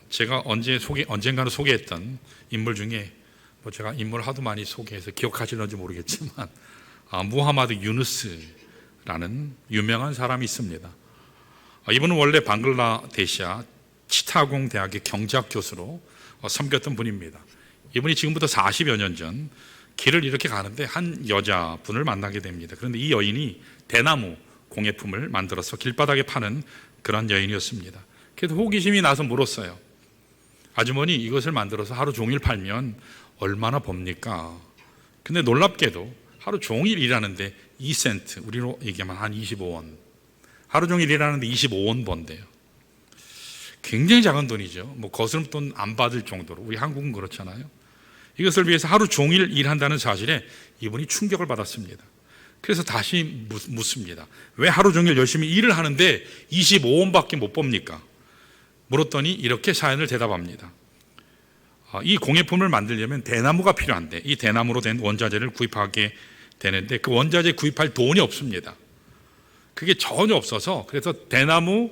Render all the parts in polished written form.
제가 언젠가는 소개했던 인물 중에 제가 인물을 하도 많이 소개해서 기억하실런지 모르겠지만 무하마드 유누스라는 유명한 사람이 있습니다. 이분은 원래 방글라데시아 치타공 대학의 경제학 교수로 섬겼던 분입니다. 이분이 지금부터 40여 년 전 길을 이렇게 가는데 한 여자분을 만나게 됩니다. 그런데 이 여인이 대나무 공예품을 만들어서 길바닥에 파는 그런 여인이었습니다. 그래서 호기심이 나서 물었어요. 아주머니, 이것을 만들어서 하루 종일 팔면 얼마나 법니까? 근데 놀랍게도 하루 종일 일하는데 2센트, 우리로 얘기하면 한 25원, 하루 종일 일하는데 25원 번대요. 굉장히 작은 돈이죠. 거스름돈 안 받을 정도로. 우리 한국은 그렇잖아요. 이것을 위해서 하루 종일 일한다는 사실에 이분이 충격을 받았습니다. 그래서 다시 묻습니다. 왜 하루 종일 열심히 일을 하는데 25원밖에 못 법니까? 물었더니 이렇게 사연을 대답합니다. 이 공예품을 만들려면 대나무가 필요한데 이 대나무로 된 원자재를 구입하게 되는데 그 원자재 구입할 돈이 없습니다. 그게 전혀 없어서 그래서 대나무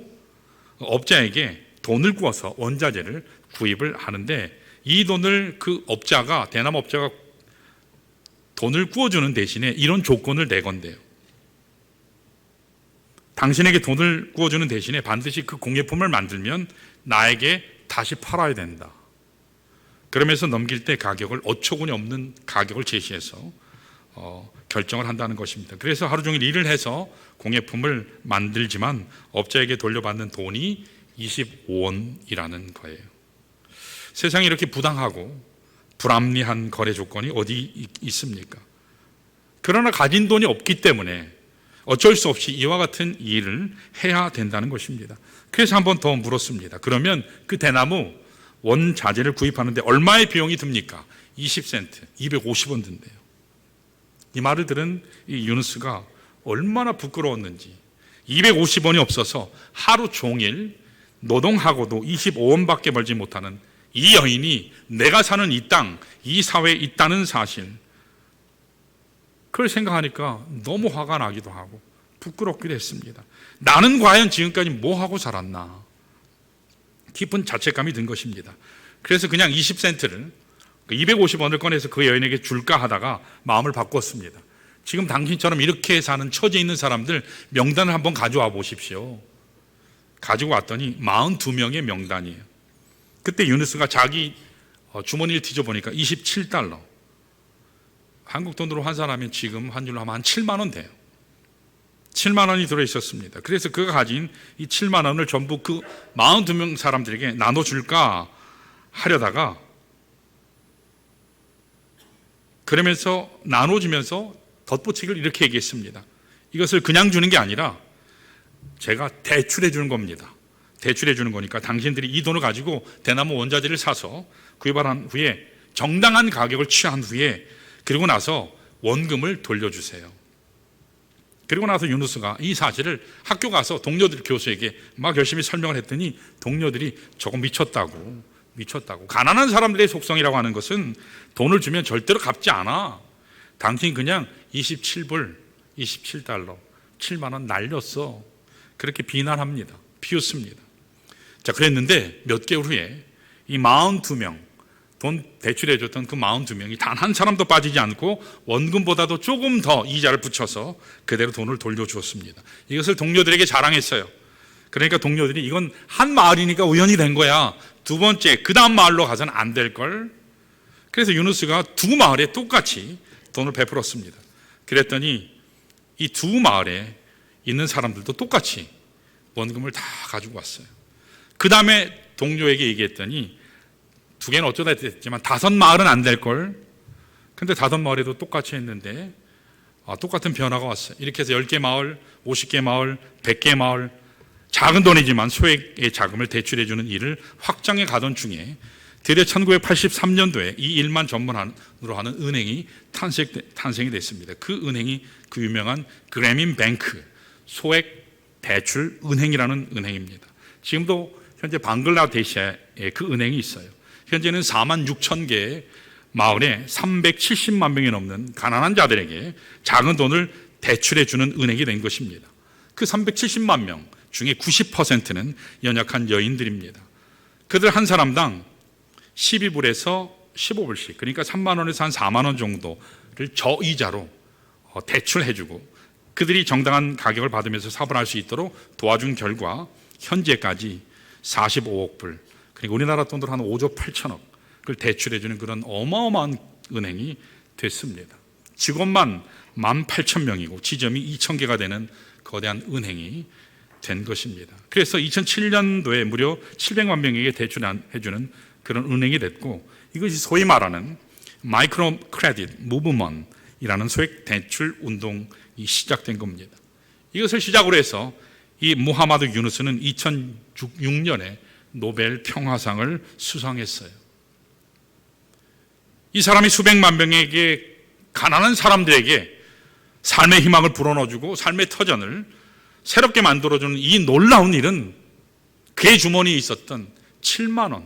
업자에게 돈을 구워서 원자재를 구입을 하는데 이 돈을 그 업자가, 대나무 업자가 돈을 구워주는 대신에 이런 조건을 내건대요. 당신에게 돈을 구워주는 대신에 반드시 그 공예품을 만들면 나에게 다시 팔아야 된다. 그러면서 넘길 때 가격을 어처구니 없는 가격을 제시해서 결정을 한다는 것입니다. 그래서 하루 종일 일을 해서 공예품을 만들지만 업자에게 돌려받는 돈이 25원이라는 거예요. 세상에 이렇게 부당하고 불합리한 거래 조건이 어디 있습니까? 그러나 가진 돈이 없기 때문에 어쩔 수 없이 이와 같은 일을 해야 된다는 것입니다. 그래서 한 번 더 물었습니다. 그러면 그 대나무 원자재를 구입하는데 얼마의 비용이 듭니까? 20센트, 250원 든대요. 이 말을 들은 이 유누스가 얼마나 부끄러웠는지 250원이 없어서 하루 종일 노동하고도 25원밖에 벌지 못하는 이 여인이 내가 사는 이 땅, 이 사회에 있다는 사실, 그걸 생각하니까 너무 화가 나기도 하고 부끄럽기도 했습니다. 나는 과연 지금까지 뭐 하고 살았나? 깊은 자책감이 든 것입니다. 그래서 그냥 20센트를 250원을 꺼내서 그 여인에게 줄까 하다가 마음을 바꿨습니다. 지금 당신처럼 이렇게 사는 처지에 있는 사람들 명단을 한번 가져와 보십시오. 가지고 왔더니 42명의 명단이에요. 그때 유누스가 자기 주머니를 뒤져보니까 27달러, 한국 돈으로 환산하면 지금 환율로 하면 한 7만 원 돼요. 7만 원이 들어있었습니다. 그래서 그가 가진 이 7만 원을 전부 그 42명 사람들에게 나눠줄까 하려다가 그러면서 나눠주면서 덧붙이기를 이렇게 얘기했습니다. 이것을 그냥 주는 게 아니라 제가 대출해 주는 겁니다. 대출해 주는 거니까 당신들이 이 돈을 가지고 대나무 원자재를 사서 구입한 후에 정당한 가격을 취한 후에 그리고 나서 원금을 돌려주세요. 그리고 나서 유누스가 이 사실을 학교 가서 동료들 교수에게 막 열심히 설명을 했더니 동료들이 조금 미쳤다고. 가난한 사람들의 속성이라고 하는 것은 돈을 주면 절대로 갚지 않아. 당신 그냥 27불, 27달러, 7만 원 날렸어. 그렇게 비난합니다. 비웃습니다. 자, 그랬는데 몇 개월 후에 이 42명, 돈 대출해줬던 그 42명이 단 한 사람도 빠지지 않고 원금보다도 조금 더 이자를 붙여서 그대로 돈을 돌려주었습니다. 이것을 동료들에게 자랑했어요. 그러니까 동료들이 이건 한 마을이니까 우연이 된 거야. 두 번째, 그 다음 마을로 가서는 안 될걸. 그래서 유누스가 두 마을에 똑같이 돈을 베풀었습니다. 그랬더니 이 두 마을에 있는 사람들도 똑같이 원금을 다 가지고 왔어요. 그 다음에 동료에게 얘기했더니 두 개는 어쩌다 했지만 5마을은 안 될걸. 근데 5마을에도 똑같이 했는데 똑같은 변화가 왔어요. 이렇게 해서 10개 마을, 50개 마을, 100개 마을, 작은 돈이지만 소액의 자금을 대출해주는 일을 확장해 가던 중에 드디어 1983년도에 이 일만 전문으로 하는 은행이 탄생이 됐습니다. 그 은행이 그 유명한 그래민 뱅크, 소액 대출 은행이라는 은행입니다. 지금도 현재 방글라데시아에 그 은행이 있어요. 현재는 4만 6천 개의 마을에 370만 명이 넘는 가난한 자들에게 작은 돈을 대출해 주는 은행이 된 것입니다. 그 370만 명 중에 90%는 연약한 여인들입니다. 그들 한 사람당 12불에서 15불씩, 그러니까 3만 원에서 한 4만 원 정도를 저이자로 대출해주고 그들이 정당한 가격을 받으면서 사업을 할 수 있도록 도와준 결과 현재까지 45억 불, 그러니까 우리나라 돈으로 한 5조 8천억을 대출해주는 그런 어마어마한 은행이 됐습니다. 직원만 18,000명이고 지점이 2,000개가 되는 거대한 은행이 된 것입니다. 그래서 2007년도에 무려 700만 명에게 대출해주는 그런 은행이 됐고, 이것이 소위 말하는 마이크로 크레딧 무브먼트이라는 소액 대출 운동이 시작된 겁니다. 이것을 시작으로 해서 이 무하마드 유누스는 2006년에 노벨 평화상을 수상했어요. 이 사람이 수백만 명에게, 가난한 사람들에게 삶의 희망을 불어넣어주고 삶의 터전을 새롭게 만들어주는 이 놀라운 일은 그의 주머니에 있었던 7만 원,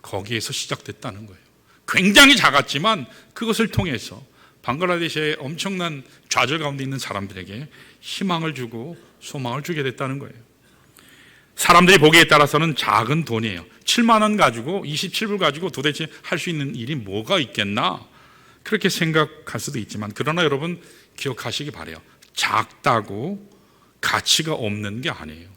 거기에서 시작됐다는 거예요. 굉장히 작았지만 그것을 통해서 방글라데시의 엄청난 좌절 가운데 있는 사람들에게 희망을 주고 소망을 주게 됐다는 거예요. 사람들이 보기에 따라서는 작은 돈이에요. 7만 원 가지고, 27불 가지고 도대체 할 수 있는 일이 뭐가 있겠나, 그렇게 생각할 수도 있지만, 그러나 여러분 기억하시기 바라요. 작다고 가치가 없는 게 아니에요.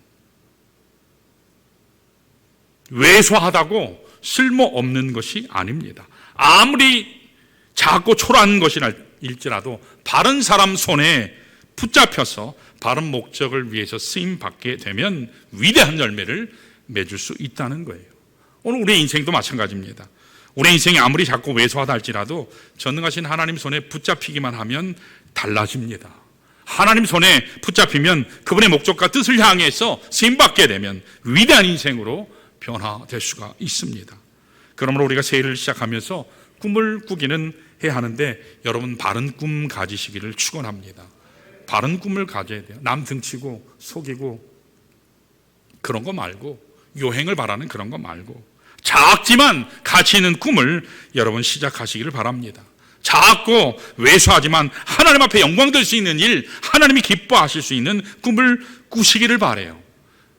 왜소하다고 쓸모없는 것이 아닙니다. 아무리 작고 초라한 것일지라도 바른 사람 손에 붙잡혀서 바른 목적을 위해서 쓰임받게 되면 위대한 열매를 맺을 수 있다는 거예요. 오늘 우리의 인생도 마찬가지입니다. 우리의 인생이 아무리 작고 왜소하다 할지라도 전능하신 하나님 손에 붙잡히기만 하면 달라집니다. 하나님 손에 붙잡히면 그분의 목적과 뜻을 향해서 쓰임받게 되면 위대한 인생으로 변화될 수가 있습니다. 그러므로 우리가 새해를 시작하면서 꿈을 꾸기는 해야 하는데, 여러분 바른 꿈 가지시기를 축원합니다. 바른 꿈을 가져야 돼요. 남 등치고 속이고 그런 거 말고, 요행을 바라는 그런 거 말고, 작지만 가치 있는 꿈을 여러분 시작하시기를 바랍니다. 작고 왜소하지만 하나님 앞에 영광될 수 있는 일, 하나님이 기뻐하실 수 있는 꿈을 꾸시기를 바라요.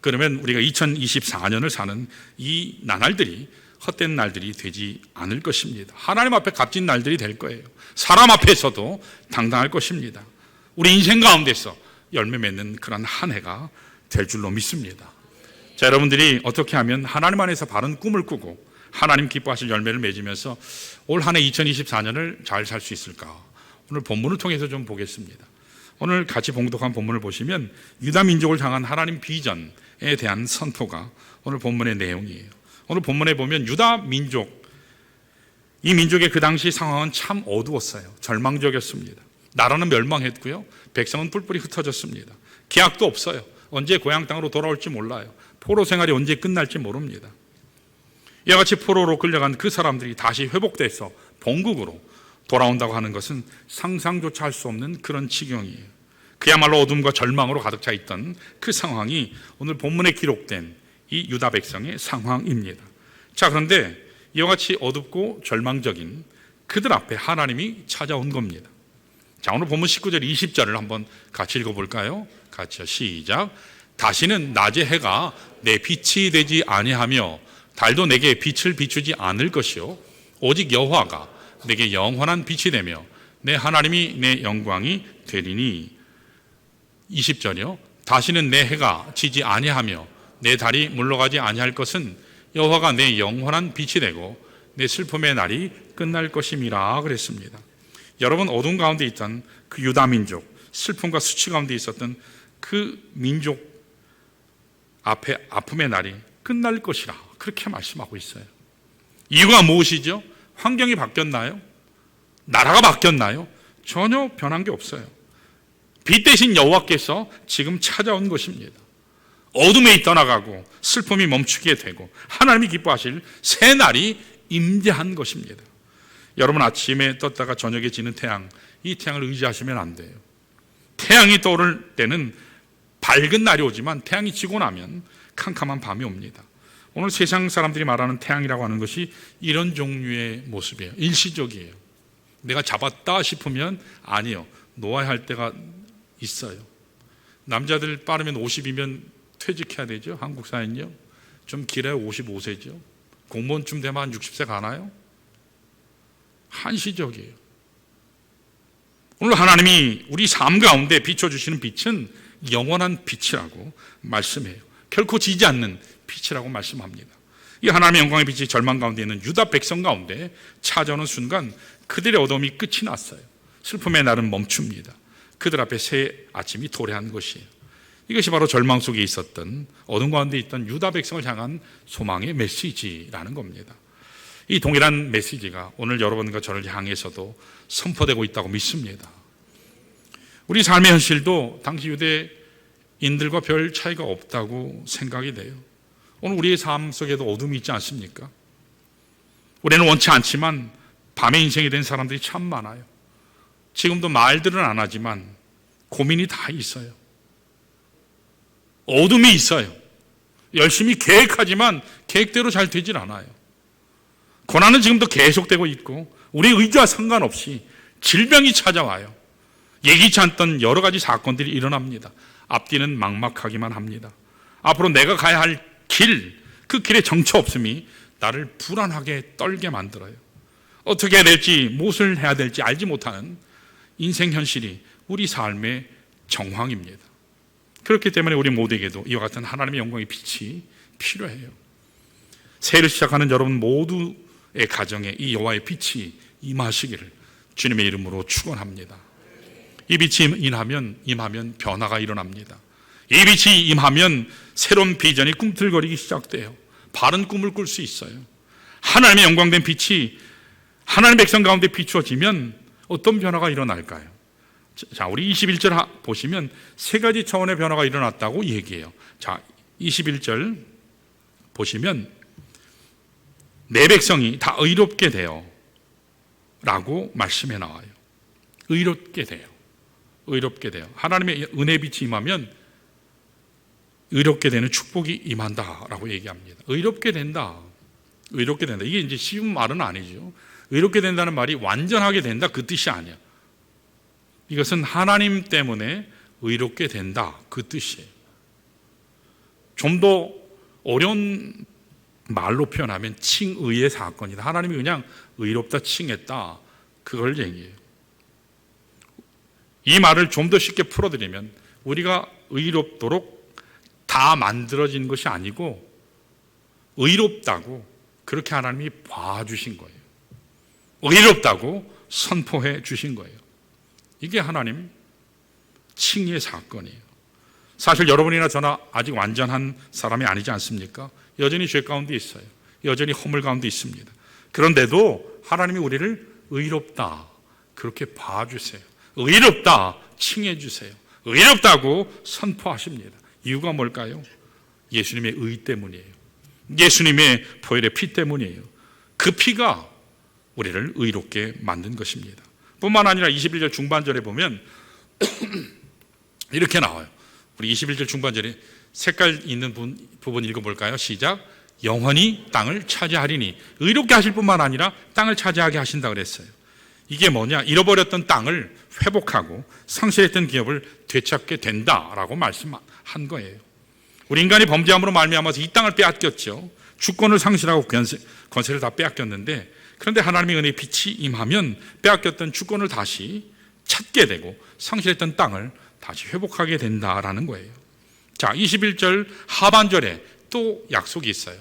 그러면 우리가 2024년을 사는 이 나날들이 헛된 날들이 되지 않을 것입니다. 하나님 앞에 값진 날들이 될 거예요. 사람 앞에서도 당당할 것입니다. 우리 인생 가운데서 열매 맺는 그런 한 해가 될 줄로 믿습니다. 자, 여러분들이 어떻게 하면 하나님 안에서 바른 꿈을 꾸고 하나님 기뻐하실 열매를 맺으면서 올 한 해 2024년을 잘 살 수 있을까? 오늘 본문을 통해서 좀 보겠습니다. 오늘 같이 봉독한 본문을 보시면 유다 민족을 향한 하나님 비전에 대한 선포가 오늘 본문의 내용이에요. 오늘 본문에 보면 유다 민족, 이 민족의 그 당시 상황은 참 어두웠어요. 절망적이었습니다. 나라는 멸망했고요, 백성은 뿔뿔이 흩어졌습니다. 기약도 없어요. 언제 고향 땅으로 돌아올지 몰라요. 포로 생활이 언제 끝날지 모릅니다. 이와 같이 포로로 끌려간 그 사람들이 다시 회복돼서 본국으로 돌아온다고 하는 것은 상상조차 할 수 없는 그런 지경이에요. 그야말로 어둠과 절망으로 가득 차 있던 그 상황이 오늘 본문에 기록된 이 유다 백성의 상황입니다. 자, 그런데 이와 같이 어둡고 절망적인 그들 앞에 하나님이 찾아온 겁니다. 자, 오늘 본문 19절 20절을 한번 같이 읽어볼까요? 같이요. 시작. 다시는 낮의 해가 내 빛이 되지 아니하며 달도 내게 빛을 비추지 않을 것이요 오직 여호와가 내게 영원한 빛이 되며 내 하나님이 내 영광이 되리니. 20절이요. 다시는 내 해가 지지 아니하며 내 달이 물러가지 아니할 것은 여호와가 내 영원한 빛이 되고 내 슬픔의 날이 끝날 것임이라 그랬습니다. 여러분, 어둠 가운데 있던 그 유다 민족, 슬픔과 수치 가운데 있었던 그 민족 앞에 아픔의 날이 끝날 것이라 그렇게 말씀하고 있어요. 이유가 무엇이죠? 환경이 바뀌었나요? 나라가 바뀌었나요? 전혀 변한 게 없어요. 빛 대신 여호와께서 지금 찾아온 것입니다. 어둠에 떠나가고 슬픔이 멈추게 되고 하나님이 기뻐하실 새 날이 임재한 것입니다. 여러분, 아침에 떴다가 저녁에 지는 태양, 이 태양을 의지하시면 안 돼요. 태양이 떠오를 때는 밝은 날이 오지만 태양이 지고 나면 캄캄한 밤이 옵니다. 오늘 세상 사람들이 말하는 태양이라고 하는 것이 이런 종류의 모습이에요. 일시적이에요. 내가 잡았다 싶으면 아니요, 놓아야 할 때가 있어요. 남자들 빠르면 50이면 퇴직해야 되죠. 한국 사회는요 좀 길어야 55세죠. 공무원쯤 되면 한 60세 가나요? 한시적이에요. 오늘 하나님이 우리 삶 가운데 비춰주시는 빛은 영원한 빛이라고 말씀해요. 결코 지지 않는 빛이라고 말씀합니다. 이 하나님의 영광의 빛이 절망 가운데 있는 유다 백성 가운데 찾아오는 순간 그들의 어둠이 끝이 났어요. 슬픔의 날은 멈춥니다. 그들 앞에 새 아침이 도래한 것이에요. 이것이 바로 절망 속에 있었던, 어둠 가운데 있던 유다 백성을 향한 소망의 메시지라는 겁니다. 이 동일한 메시지가 오늘 여러분과 저를 향해서도 선포되고 있다고 믿습니다. 우리 삶의 현실도 당시 유대인들과 별 차이가 없다고 생각이 돼요. 오늘 우리의 삶 속에도 어둠이 있지 않습니까? 우리는 원치 않지만 밤의 인생이 된 사람들이 참 많아요. 지금도 말들은 안 하지만 고민이 다 있어요. 어둠이 있어요. 열심히 계획하지만 계획대로 잘 되질 않아요. 고난은 지금도 계속되고 있고 우리의 의지와 상관없이 질병이 찾아와요. 예기치 않던 여러 가지 사건들이 일어납니다. 앞뒤는 막막하기만 합니다. 앞으로 내가 가야 할 길, 그 길에 정처 없음이 나를 불안하게 떨게 만들어요. 어떻게 해야 될지, 무엇을 해야 될지 알지 못하는 인생 현실이 우리 삶의 정황입니다. 그렇기 때문에 우리 모두에게도 이와 같은 하나님의 영광의 빛이 필요해요. 새해를 시작하는 여러분 모두의 가정에 이 여호와의 빛이 임하시기를 주님의 이름으로 축원합니다. 이 빛이 임하면 변화가 일어납니다. 이 빛이 임하면 새로운 비전이 꿈틀거리기 시작돼요. 바른 꿈을 꿀 수 있어요. 하나님의 영광된 빛이 하나님의 백성 가운데 비추어지면 어떤 변화가 일어날까요? 자, 우리 21절 보시면 세 가지 차원의 변화가 일어났다고 얘기해요. 자, 21절 보시면 내 백성이 다 의롭게 돼요 라고 말씀해 나와요. 의롭게 돼요. 의롭게 돼요. 하나님의 은혜 빛이 임하면 의롭게 되는 축복이 임한다라고 얘기합니다. 의롭게 된다. 의롭게 된다. 이게 이제 쉬운 말은 아니죠. 의롭게 된다는 말이 완전하게 된다 그 뜻이 아니야. 이것은 하나님 때문에 의롭게 된다 그 뜻이에요. 좀 더 어려운 말로 표현하면 칭의의 사건이다. 하나님이 그냥 의롭다 칭했다 그걸 얘기해요. 이 말을 좀 더 쉽게 풀어드리면 우리가 의롭도록 다 만들어진 것이 아니고 의롭다고 그렇게 하나님이 봐주신 거예요. 의롭다고 선포해 주신 거예요. 이게 하나님 칭의의 사건이에요. 사실 여러분이나 저나 아직 완전한 사람이 아니지 않습니까? 여전히 죄 가운데 있어요. 여전히 허물 가운데 있습니다. 그런데도 하나님이 우리를 의롭다 그렇게 봐주세요. 의롭다 칭해 주세요. 의롭다고 선포하십니다. 이유가 뭘까요? 예수님의 의 때문이에요. 예수님의 보혈의 피 때문이에요. 그 피가 우리를 의롭게 만든 것입니다. 뿐만 아니라 21절 중반절에 보면 이렇게 나와요. 우리 21절 중반절에 색깔 있는 부분 읽어볼까요? 시작. 영원히 땅을 차지하리니. 의롭게 하실 뿐만 아니라 땅을 차지하게 하신다 그랬어요. 이게 뭐냐? 잃어버렸던 땅을 회복하고 상실했던 기업을 되찾게 된다라고 말씀한 거예요. 우리 인간이 범죄함으로 말미암아서 이 땅을 빼앗겼죠. 주권을 상실하고 권세를 다 빼앗겼는데, 그런데 하나님의 은혜의 빛이 임하면 빼앗겼던 주권을 다시 찾게 되고 상실했던 땅을 다시 회복하게 된다라는 거예요. 자, 21절 하반절에 또 약속이 있어요.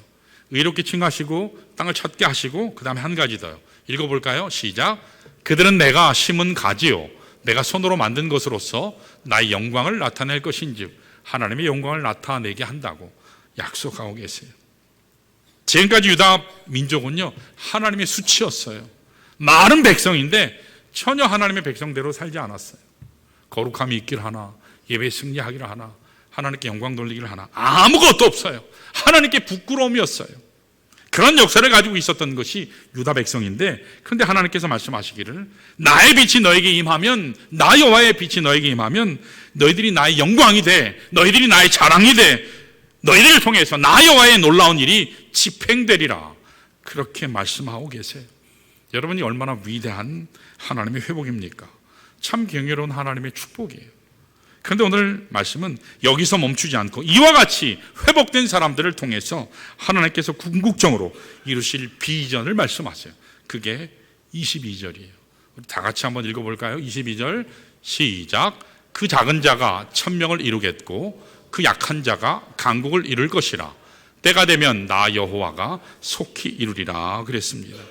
의롭게 칭하시고 땅을 찾게 하시고 그 다음에 한 가지 더요. 읽어볼까요? 시작. 그들은 내가 심은 가지요 내가 손으로 만든 것으로서 나의 영광을 나타낼 것인즉 하나님의 영광을 나타내게 한다고 약속하고 계세요. 지금까지 유다 민족은요 하나님의 수치였어요. 많은 백성인데 전혀 하나님의 백성대로 살지 않았어요. 거룩함이 있길 하나, 예배 승리하기를 하나, 하나님께 영광 돌리기를 하나, 아무것도 없어요. 하나님께 부끄러움이었어요. 그런 역사를 가지고 있었던 것이 유다 백성인데, 그런데 하나님께서 말씀하시기를 나의 빛이 너에게 임하면, 나 여호와의 빛이 너에게 임하면 너희들이 나의 영광이 돼, 너희들이 나의 자랑이 돼, 너희들을 통해서 나 여호와의 놀라운 일이 집행되리라, 그렇게 말씀하고 계세요. 여러분이 얼마나 위대한 하나님의 회복입니까? 참 경이로운 하나님의 축복이에요. 그런데 오늘 말씀은 여기서 멈추지 않고 이와 같이 회복된 사람들을 통해서 하나님께서 궁극적으로 이루실 비전을 말씀하세요. 그게 22절이에요. 우리 다 같이 한번 읽어볼까요? 22절 시작. 그 작은 자가 천명을 이루겠고 그 약한 자가 강국을 이룰 것이라. 때가 되면 나 여호와가 속히 이루리라 그랬습니다.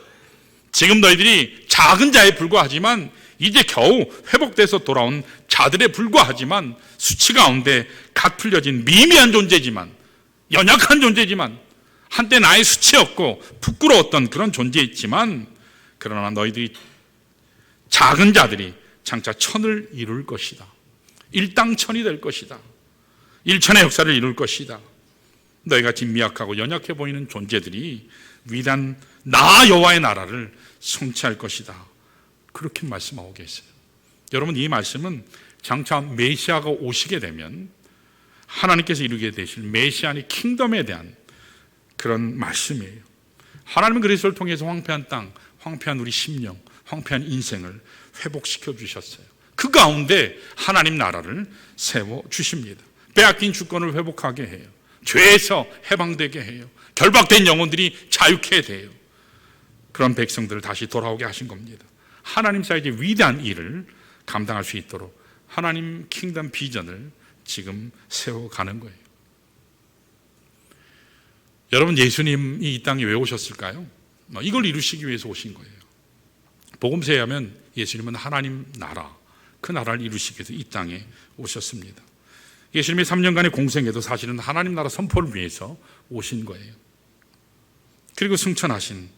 지금 너희들이 작은 자에 불과하지만 이제 겨우 회복돼서 돌아온 자들에 불과하지만 수치 가운데 갓 풀려진 미미한 존재지만, 연약한 존재지만, 한때 나의 수치였고 부끄러웠던 그런 존재였지만, 그러나 너희들이 작은 자들이 장차 천을 이룰 것이다. 일당천이 될 것이다. 일천의 역사를 이룰 것이다. 너희같이 미약하고 연약해 보이는 존재들이 위대한 나 여호와의 나라를 성취할 것이다. 그렇게 말씀하고 계세요. 여러분, 이 말씀은 장차 메시아가 오시게 되면 하나님께서 이루게 되실 메시아의 킹덤에 대한 그런 말씀이에요. 하나님은 그리스도를 통해서 황폐한 땅, 황폐한 우리 심령, 황폐한 인생을 회복시켜 주셨어요. 그 가운데 하나님 나라를 세워 주십니다. 빼앗긴 주권을 회복하게 해요. 죄에서 해방되게 해요. 결박된 영혼들이 자유케 돼요. 그런 백성들을 다시 돌아오게 하신 겁니다. 하나님 사이의 위대한 일을 감당할 수 있도록 하나님 킹덤 비전을 지금 세워가는 거예요. 여러분, 예수님이 이 땅에 왜 오셨을까요? 이걸 이루시기 위해서 오신 거예요. 복음서에 하면 예수님은 하나님 나라, 그 나라를 이루시기 위해서 이 땅에 오셨습니다. 예수님이 3년간의 공생에도 사실은 하나님 나라 선포를 위해서 오신 거예요. 그리고 승천하신,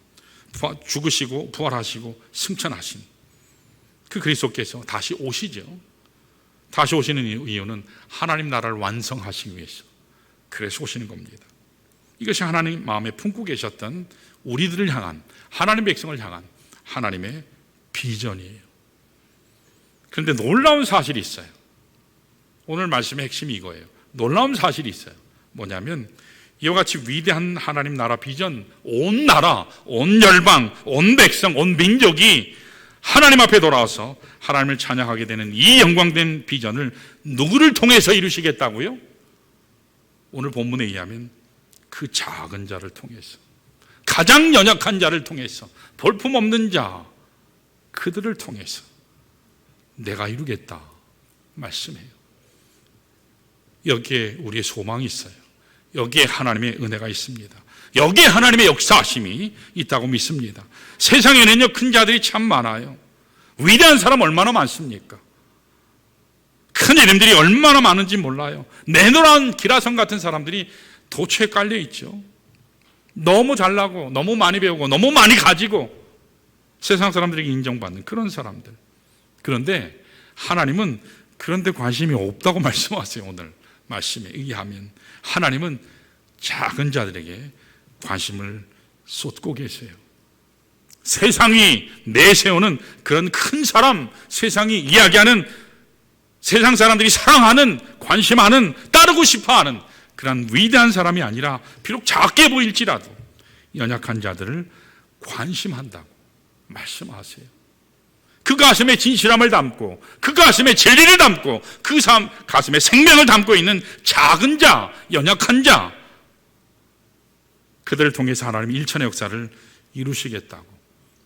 죽으시고 부활하시고 승천하신 그 그리스도께서 다시 오시죠. 다시 오시는 이유는 하나님 나라를 완성하시기 위해서, 그래서 오시는 겁니다. 이것이 하나님 마음에 품고 계셨던 우리들을 향한, 하나님 백성을 향한 하나님의 비전이에요. 그런데 놀라운 사실이 있어요. 오늘 말씀의 핵심이 이거예요. 놀라운 사실이 있어요. 뭐냐면 이와 같이 위대한 하나님 나라 비전, 온 나라, 온 열방, 온 백성, 온 민족이 하나님 앞에 돌아와서 하나님을 찬양하게 되는 이 영광된 비전을 누구를 통해서 이루시겠다고요? 오늘 본문에 의하면 그 작은 자를 통해서, 가장 연약한 자를 통해서, 볼품없는 자, 그들을 통해서 내가 이루겠다 말씀해요. 여기에 우리의 소망이 있어요. 여기에 하나님의 은혜가 있습니다. 여기에 하나님의 역사하심이 있다고 믿습니다. 세상에는요, 큰 자들이 참 많아요. 위대한 사람 얼마나 많습니까? 큰 이름들이 얼마나 많은지 몰라요. 내노란 기라성 같은 사람들이 도처에 깔려 있죠. 너무 잘나고 너무 많이 배우고 너무 많이 가지고 세상 사람들에게 인정받는 그런 사람들. 그런데 하나님은 그런 데 관심이 없다고 말씀하세요. 오늘 말씀에 의하면 하나님은 작은 자들에게 관심을 쏟고 계세요. 세상이 내세우는 그런 큰 사람, 세상이 이야기하는, 세상 사람들이 사랑하는, 관심하는, 따르고 싶어하는 그런 위대한 사람이 아니라 비록 작게 보일지라도 연약한 자들을 관심한다고 말씀하세요. 그 가슴에 진실함을 담고, 그 가슴에 진리를 담고, 그 가슴에 생명을 담고 있는 작은 자, 연약한 자, 그들을 통해서 하나님 일천의 역사를 이루시겠다고,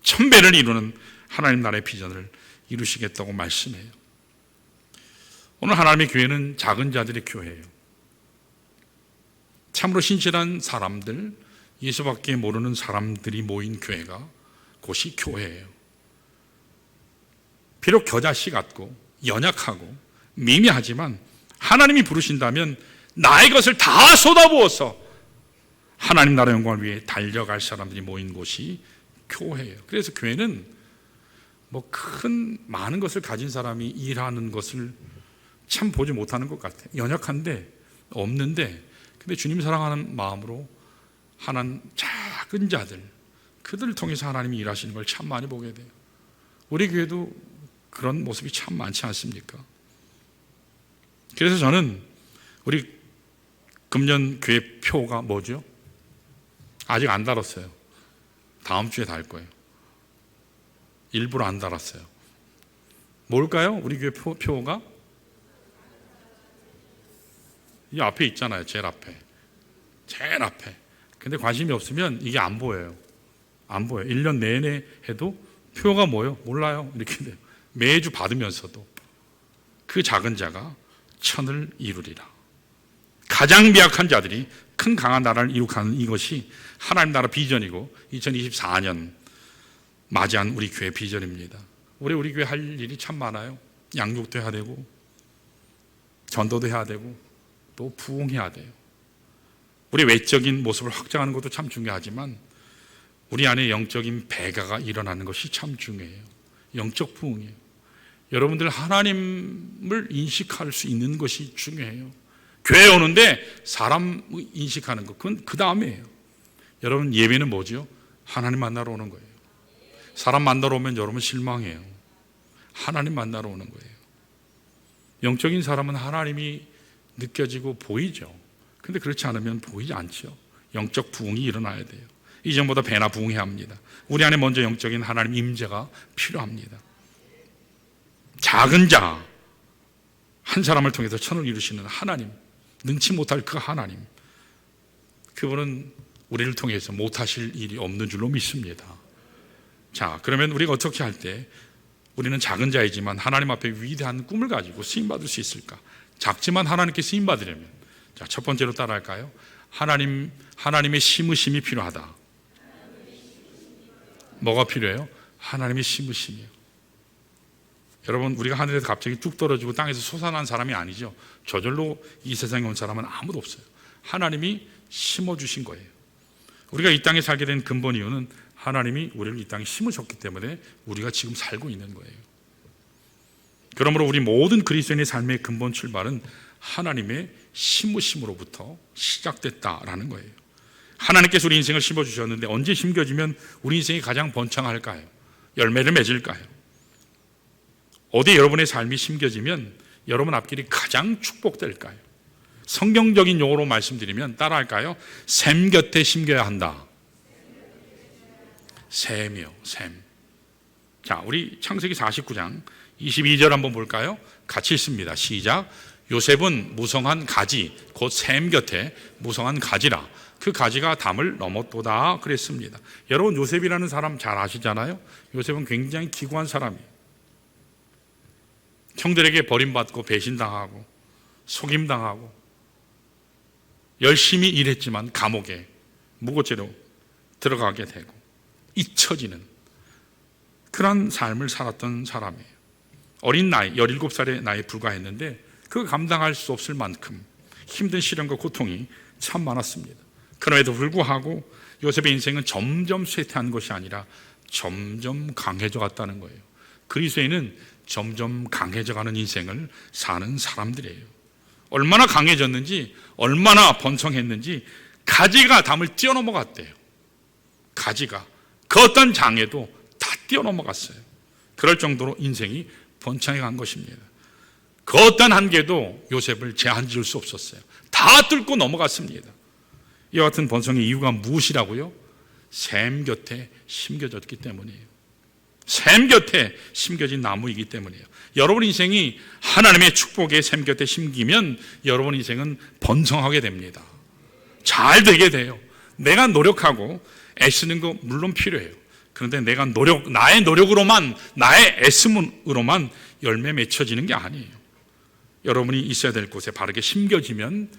천배를 이루는 하나님 나라의 비전을 이루시겠다고 말씀해요. 오늘 하나님의 교회는 작은 자들의 교회예요. 참으로 신실한 사람들, 예수밖에 모르는 사람들이 모인 교회가 그것이 교회예요. 비록 겨자씨 같고 연약하고 미미하지만 하나님이 부르신다면 나의 것을 다 쏟아부어서 하나님 나라 영광을 위해 달려갈 사람들이 모인 곳이 교회예요. 그래서 교회는 뭐 많은 것을 가진 사람이 일하는 것을 참 보지 못하는 것 같아요. 연약한데, 없는데, 근데 주님 사랑하는 마음으로 하나님 작은 자들, 그들을 통해서 하나님이 일하시는 걸 참 많이 보게 돼요. 우리 교회도 그런 모습이 참 많지 않습니까? 그래서 저는 우리 금년 교회 표가 뭐죠? 아직 안 달았어요. 다음 주에 달 거예요. 일부러 안 달았어요. 뭘까요? 우리 교회 표가? 이 앞에 있잖아요. 제일 앞에. 제일 앞에. 근데 관심이 없으면 이게 안 보여요. 안 보여요. 1년 내내 해도 표가 뭐예요? 몰라요. 이렇게 돼요. 매주 받으면서도 그 작은 자가 천을 이루리라. 가장 미약한 자들이 큰 강한 나라를 이룩하는 이것이 하나님 나라 비전이고 2024년 맞이한 우리 교회 비전입니다. 우리 교회 할 일이 참 많아요. 양육도 해야 되고 전도도 해야 되고 또 부흥해야 돼요. 우리 외적인 모습을 확장하는 것도 참 중요하지만 우리 안에 영적인 배가가 일어나는 것이 참 중요해요. 영적 부흥이에요. 여러분들 하나님을 인식할 수 있는 것이 중요해요. 교회에 오는데 사람 인식하는 것, 그건 그 다음이에요. 여러분 예배는 뭐죠? 하나님 만나러 오는 거예요. 사람 만나러 오면 여러분 실망해요. 하나님 만나러 오는 거예요. 영적인 사람은 하나님이 느껴지고 보이죠. 근데 그렇지 않으면 보이지 않죠. 영적 부흥이 일어나야 돼요. 이전보다 배나 부흥해야 합니다. 우리 안에 먼저 영적인 하나님 임재가 필요합니다. 작은 자 한 사람을 통해서 천을 이루시는 하나님, 능치 못할 그 하나님, 그분은 우리를 통해서 못하실 일이 없는 줄로 믿습니다. 자, 그러면 우리가 어떻게 할 때 우리는 작은 자이지만 하나님 앞에 위대한 꿈을 가지고 쓰임받을 수 있을까? 작지만 하나님께 쓰임받으려면, 자, 첫 번째로 따라할까요? 하나님의 심으심이 필요하다. 뭐가 필요해요? 하나님의 심으심이요. 여러분, 우리가 하늘에서 갑자기 뚝 떨어지고 땅에서 솟아난 사람이 아니죠. 저절로 이 세상에 온 사람은 아무도 없어요. 하나님이 심어주신 거예요. 우리가 이 땅에 살게 된 근본 이유는 하나님이 우리를 이 땅에 심으셨기 때문에 우리가 지금 살고 있는 거예요. 그러므로 우리 모든 그리스도인의 삶의 근본 출발은 하나님의 심으심으로부터 시작됐다라는 거예요. 하나님께서 우리 인생을 심어주셨는데 언제 심겨지면 우리 인생이 가장 번창할까요? 열매를 맺을까요? 어디 여러분의 삶이 심겨지면 여러분 앞길이 가장 축복될까요? 성경적인 용어로 말씀드리면 따라할까요? 샘 곁에 심겨야 한다. 샘이요, 샘. 자, 우리 창세기 49장 22절 한번 볼까요? 같이 읽습니다. 시작. 요셉은 무성한 가지, 곧 샘 곁에 무성한 가지라. 그 가지가 담을 넘었도다 그랬습니다. 여러분, 요셉이라는 사람 잘 아시잖아요. 요셉은 굉장히 기구한 사람이에요. 형들에게 버림받고 배신당하고 속임당하고 열심히 일했지만 감옥에 무고죄로 들어가게 되고 잊혀지는 그런 삶을 살았던 사람이에요. 어린 나이, 17살의 나이에 불과했는데 그 감당할 수 없을 만큼 힘든 시련과 고통이 참 많았습니다. 그럼에도 불구하고 요셉의 인생은 점점 쇠퇴한 것이 아니라 점점 강해져 갔다는 거예요. 그리스도인은 점점 강해져가는 인생을 사는 사람들이에요. 얼마나 강해졌는지, 얼마나 번성했는지 가지가 담을 뛰어넘어갔대요. 가지가 그 어떤 장애도 다 뛰어넘어갔어요. 그럴 정도로 인생이 번창해 간 것입니다. 그 어떤 한계도 요셉을 제한 지을 수 없었어요. 다 뚫고 넘어갔습니다. 이와 같은 번성의 이유가 무엇이라고요? 샘 곁에 심겨졌기 때문이에요. 샘 곁에 심겨진 나무이기 때문이에요. 여러분 인생이 하나님의 축복의 샘 곁에 심기면 여러분 인생은 번성하게 됩니다. 잘 되게 돼요. 내가 노력하고 애쓰는 거 물론 필요해요. 그런데 내가 나의 노력으로만, 나의 애씀으로만 열매 맺혀지는 게 아니에요. 여러분이 있어야 될 곳에 바르게 심겨지면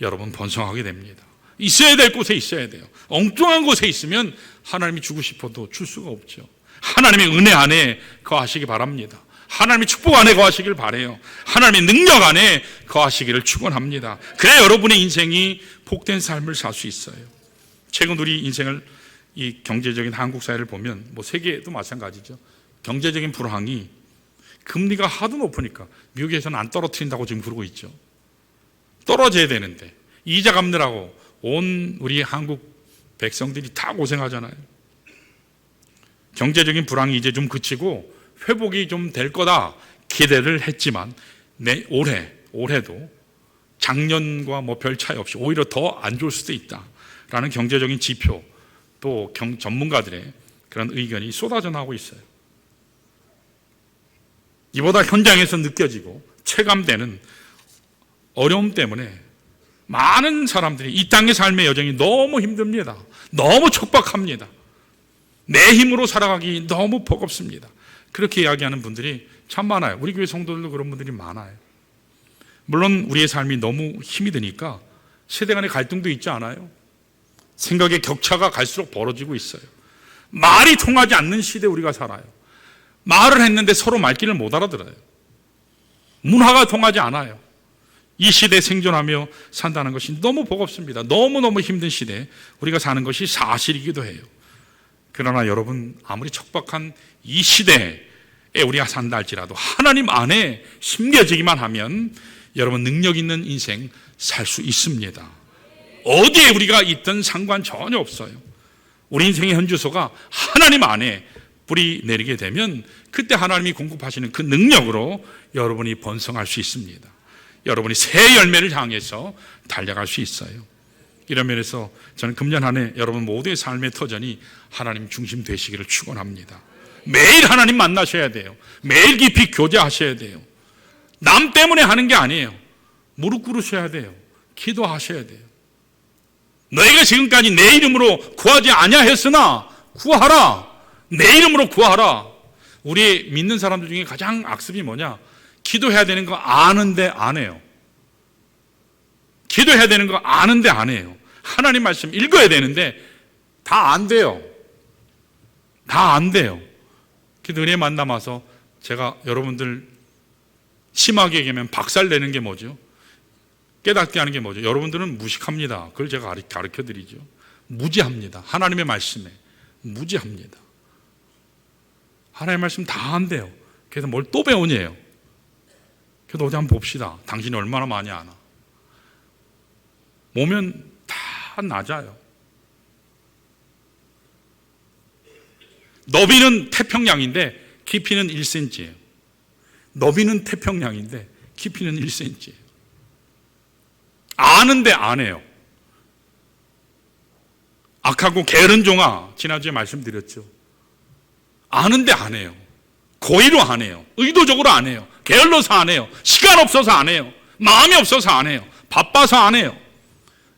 여러분 번성하게 됩니다. 있어야 될 곳에 있어야 돼요. 엉뚱한 곳에 있으면 하나님이 주고 싶어도 줄 수가 없죠. 하나님의 은혜 안에 거하시기 바랍니다. 하나님의 축복 안에 거하시길 바라요. 하나님의 능력 안에 거하시기를 축원합니다. 그래야 여러분의 인생이 복된 삶을 살 수 있어요. 최근 우리 인생을 이 경제적인 한국 사회를 보면 뭐 세계도 마찬가지죠. 경제적인 불황이 금리가 하도 높으니까 미국에서는 안 떨어뜨린다고 지금 그러고 있죠. 떨어져야 되는데 이자 갚느라고 온 우리 한국 백성들이 다 고생하잖아요. 경제적인 불황이 이제 좀 그치고 회복이 좀 될 거다 기대를 했지만 올해도 작년과 뭐 별 차이 없이 오히려 더 안 좋을 수도 있다라는 경제적인 지표 또 전문가들의 그런 의견이 쏟아져 나오고 있어요. 이보다 현장에서 느껴지고 체감되는 어려움 때문에 많은 사람들이 이 땅의 삶의 여정이 너무 힘듭니다. 너무 촉박합니다. 내 힘으로 살아가기 너무 버겁습니다. 그렇게 이야기하는 분들이 참 많아요. 우리 교회 성도들도 그런 분들이 많아요. 물론 우리의 삶이 너무 힘이 드니까 세대 간의 갈등도 있지 않아요? 생각의 격차가 갈수록 벌어지고 있어요. 말이 통하지 않는 시대에 우리가 살아요. 말을 했는데 서로 말귀를 못 알아들어요. 문화가 통하지 않아요. 이 시대에 생존하며 산다는 것이 너무 버겁습니다. 너무너무 힘든 시대에 우리가 사는 것이 사실이기도 해요. 그러나 여러분, 아무리 척박한 이 시대에 우리가 산다 할지라도 하나님 안에 심겨지기만 하면 여러분, 능력 있는 인생 살 수 있습니다. 어디에 우리가 있든 상관 전혀 없어요. 우리 인생의 현주소가 하나님 안에 뿌리 내리게 되면 그때 하나님이 공급하시는 그 능력으로 여러분이 번성할 수 있습니다. 여러분이 새 열매를 향해서 달려갈 수 있어요. 이런 면에서 저는 금년 한 해 여러분 모두의 삶의 터전이 하나님 중심 되시기를 축원합니다. 매일 하나님 만나셔야 돼요. 매일 깊이 교제하셔야 돼요. 남 때문에 하는 게 아니에요. 무릎 꿇으셔야 돼요. 기도하셔야 돼요. 너희가 지금까지 내 이름으로 구하지 아니하였으나 구하라. 내 이름으로 구하라. 우리 믿는 사람들 중에 가장 악습이 뭐냐? 기도해야 되는 거 아는데 안 해요. 기도해야 되는 거 아는데 안 해요. 하나님 말씀 읽어야 되는데 다 안 돼요. 다 안 돼요. 그래서 은혜 만남 와서 제가 여러분들 심하게 얘기하면 박살 내는 게 뭐죠? 깨닫게 하는 게 뭐죠? 여러분들은 무식합니다. 그걸 제가 가르쳐 드리죠. 무지합니다. 하나님의 말씀에 무지합니다. 하나님의 말씀 다 안 돼요. 그래서 뭘 또 배우냐요. 그래도 어디 한번 봅시다. 당신이 얼마나 많이 아나. 모면 다 낮아요. 너비는 태평양인데 깊이는 1cm예요. 너비는 태평양인데 깊이는 1cm예요. 아는데 안 해요. 악하고 게으른 종아, 지난주에 말씀드렸죠. 아는데 안 해요. 고의로 안 해요. 의도적으로 안 해요. 게을러서 안 해요. 시간 없어서 안 해요. 마음이 없어서 안 해요. 바빠서 안 해요.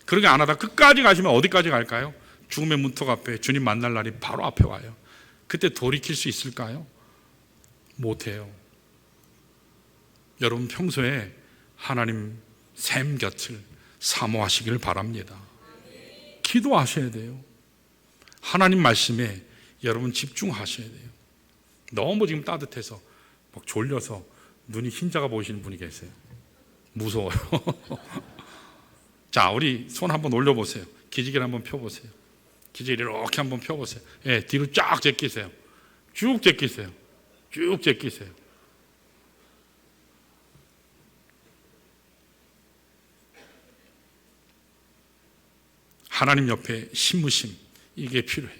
그렇게 안 하다 끝까지 가시면 어디까지 갈까요? 죽음의 문턱 앞에 주님 만날 날이 바로 앞에 와요. 그때 돌이킬 수 있을까요? 못해요. 여러분 평소에 하나님 샘 곁을 사모하시기를 바랍니다. 기도하셔야 돼요. 하나님 말씀에 여러분 집중하셔야 돼요. 너무 지금 따뜻해서 막 졸려서 눈이 흰자가 보이시는 분이 계세요. 무서워요. 자, 우리 손 한번 올려보세요. 기지개를 한번 펴보세요. 기지개를 이렇게 한번 펴보세요. 예, 뒤로 쫙 제끼세요. 쭉 제끼세요. 쭉 제끼세요. 하나님 옆에 심으심, 이게 필요해요.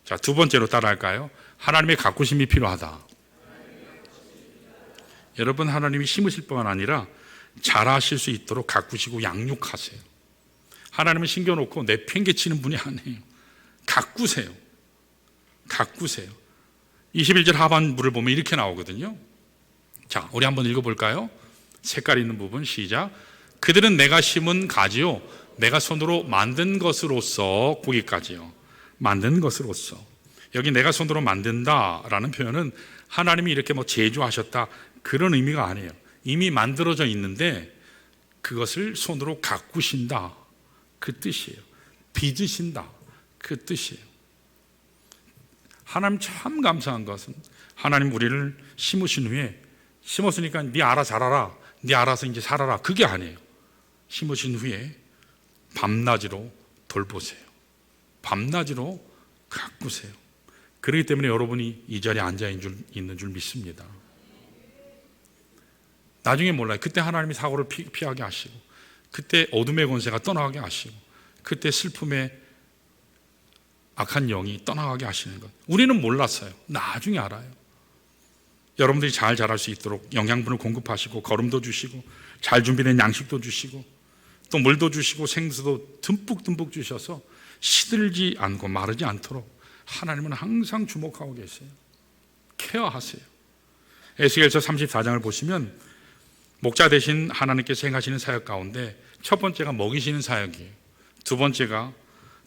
자, 두 번째로 따라할까요? 하나님의 가꾸심이 필요하다. 여러분, 하나님이 심으실 뿐만 아니라 자라실 수 있도록 가꾸시고 양육하세요. 하나님은 심겨놓고 내팽개치는 분이 아니에요. 가꾸세요. 가꾸세요. 21절 하반부를 보면 이렇게 나오거든요. 자, 우리 한번 읽어볼까요? 색깔 있는 부분 시작. 그들은 내가 심은 가지요 내가 손으로 만든 것으로서, 거기까지요. 만든 것으로서. 여기 내가 손으로 만든다라는 표현은 하나님이 이렇게 뭐 제조하셨다 그런 의미가 아니에요. 이미 만들어져 있는데 그것을 손으로 가꾸신다 그 뜻이에요. 빚으신다 그 뜻이에요. 하나님 참 감사한 것은 하나님 우리를 심으신 후에 심었으니까 네 알아 자라라, 네 알아서 이제 살아라, 그게 아니에요. 심으신 후에 밤낮으로 돌보세요. 밤낮으로 가꾸세요. 그렇기 때문에 여러분이 이 자리에 앉아 있는 줄 믿습니다. 나중에 몰라요. 그때 하나님이 사고를 피하게 하시고, 그때 어둠의 권세가 떠나가게 하시고, 그때 슬픔의 악한 영이 떠나가게 하시는 것, 우리는 몰랐어요. 나중에 알아요. 여러분들이 잘 자랄 수 있도록 영양분을 공급하시고, 거름도 주시고, 잘 준비된 양식도 주시고, 또 물도 주시고 생수도 듬뿍듬뿍 주셔서 시들지 않고 마르지 않도록 하나님은 항상 주목하고 계세요. 케어하세요. 에스겔서 34장을 보시면 목자 대신 하나님께서 행하시는 사역 가운데 첫 번째가 먹이시는 사역이에요. 두 번째가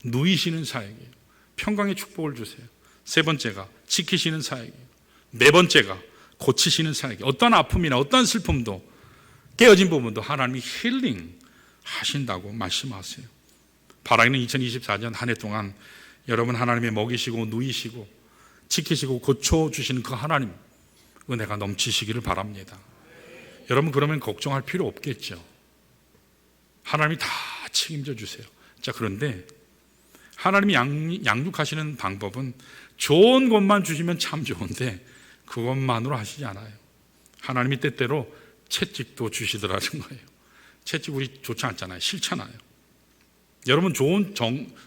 누이시는 사역이에요. 평강의 축복을 주세요. 세 번째가 지키시는 사역이에요. 네 번째가 고치시는 사역이에요. 어떤 아픔이나 어떤 슬픔도 깨어진 부분도 하나님이 힐링 하신다고 말씀하세요. 바라기는 2024년 한 해 동안 여러분 하나님의 먹이시고 누이시고 지키시고 고쳐주시는 그 하나님 은혜가 넘치시기를 바랍니다. 여러분 그러면 걱정할 필요 없겠죠. 하나님이 다 책임져 주세요. 자, 그런데 하나님이 양육하시는 방법은 좋은 것만 주시면 참 좋은데 그것만으로 하시지 않아요. 하나님이 때때로 채찍도 주시더라는 거예요. 채찍 우리 좋지 않잖아요. 싫잖아요. 여러분 좋은